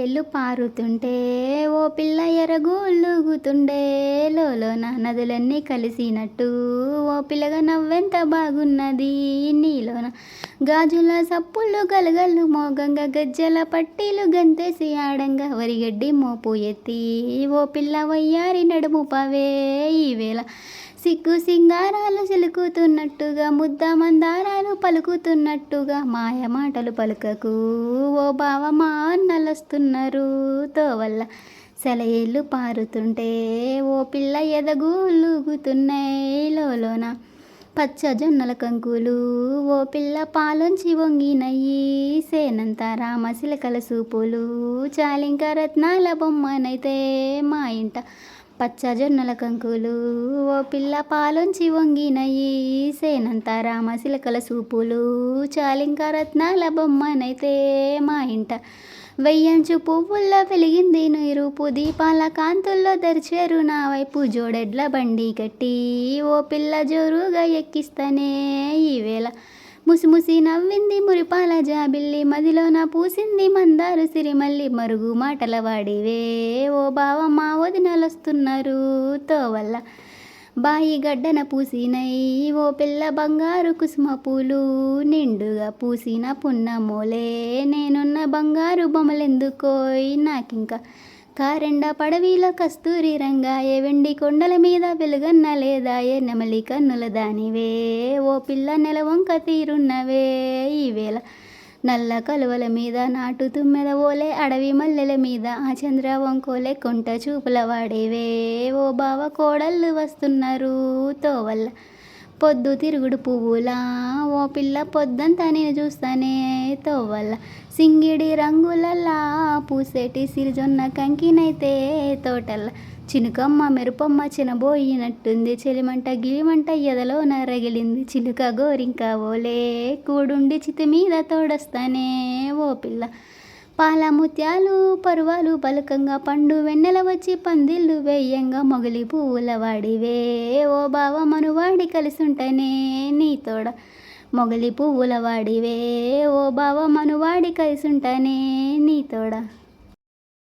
సెలయేళ్ళు పారుతుంటే ఓ పిల్ల ఎరగూలుగుతుండే లోలోన నదులన్నీ కలిసినట్టు ఓ పిల్లగా నవ్వెంత బాగున్నది నీలోన గాజుల సప్పుళ్ళు గలగల్లు మోగంగా గజ్జల పట్టీలు గంతేసి ఆడంగా వరిగడ్డి మోపు ఎత్తి ఓ పిల్ల వయ్యారి నడుము పవే ఈవేళ సిగ్గు సింగారాలు చిలుకుతున్నట్టుగా ముద్ద మందారాలు పలుకుతున్నట్టుగా మాయ మాటలు పలుకకు ఓ బావ మా అన్నలొస్తున్నారు తోవల్ల సెలయేళ్ళు పారుతుంటే ఓ పిల్ల ఎదగూలుగుతున్నాయి లోలోన పచ్చ జొన్నల కంకులు ఓ పిల్ల పాలొంచి వంగినయ్యి సేనంత రామశిలకల సూపులు చాలింక రత్నాల బొమ్మనైతే మా ఇంట పచ్చ జొన్నల కంకులు ఓ పిల్ల పాలొంచి వంగినయ్యి సేనంత రామశిలకల సూపులు చాలింక రత్నాల బొమ్మనైతే మా ఇంట వెయ్యంచు పువ్వుల్లో వెలిగింది నీరూపు దీపాల కాంతుల్లో దరిచేరు నా వైపు జోడెడ్ల బండి కట్టి ఓ పిల్ల జోరుగా ఎక్కిస్తనే ఈవేళ ముసిముసి నవ్వింది మురిపాల జాబిల్లి మదిలోన పూసింది మందారు సిరిమల్లి మరుగు మాటల వాడివే ఓ బావ మా వదినలొస్తున్నారు తోవల్ల బాయి గడ్డన పూసినై ఓ పిల్ల బంగారు కుసుమ పూలు నిండుగా పూసిన పున్నమోలే నేనున్న బంగారు బొమ్మలెందుకోయ్ నాకింకా కారెండ పడవిలో కస్తూరి రంగాయే వెండి కొండల మీద వెలుగన్న లేదాయే నెమలి కన్నుల దానివే ఓ పిల్ల నెలవంక తీరున్నవే ఈవేళ నల్ల కలువల మీద నాటు తుమ్మెద ఓలే అడవి మల్లెల మీద ఆ చంద్ర వంకోలే కొంట చూపుల వాడేవే ఓ బావ కోడళ్ళు వస్తున్నారు తోవల్ల పొద్దు తిరుగుడు పువ్వులా ఓ పిల్ల పొద్దంతా నేను చూస్తానే తోవల్ల సింగిడి రంగులల్లా పూసేటి సిరిజొన్న కంకినైతే తోటల్ల చినుకమ్మ మెరుపమ్మ చినబోయినట్టుంది చెలిమంట గిలిమంట ఎదలోన రగిలింది చిలుక గోరింక ఓలే కూడుండి చితి మీద తోడొస్తానే ఓ పిల్ల పాల ముత్యాలు పరువాలు పలుకంగా పండు వెన్నెల వచ్చి పందిళ్ళు వేయంగా మొగలి పువ్వుల వాడివే ఓ బావ మనువాడి కలిసుంటనే నీ తోడ మొగలి పువ్వుల వాడివే ఓ బావ మనువాడి కలిసుంటనే నీ తోడ.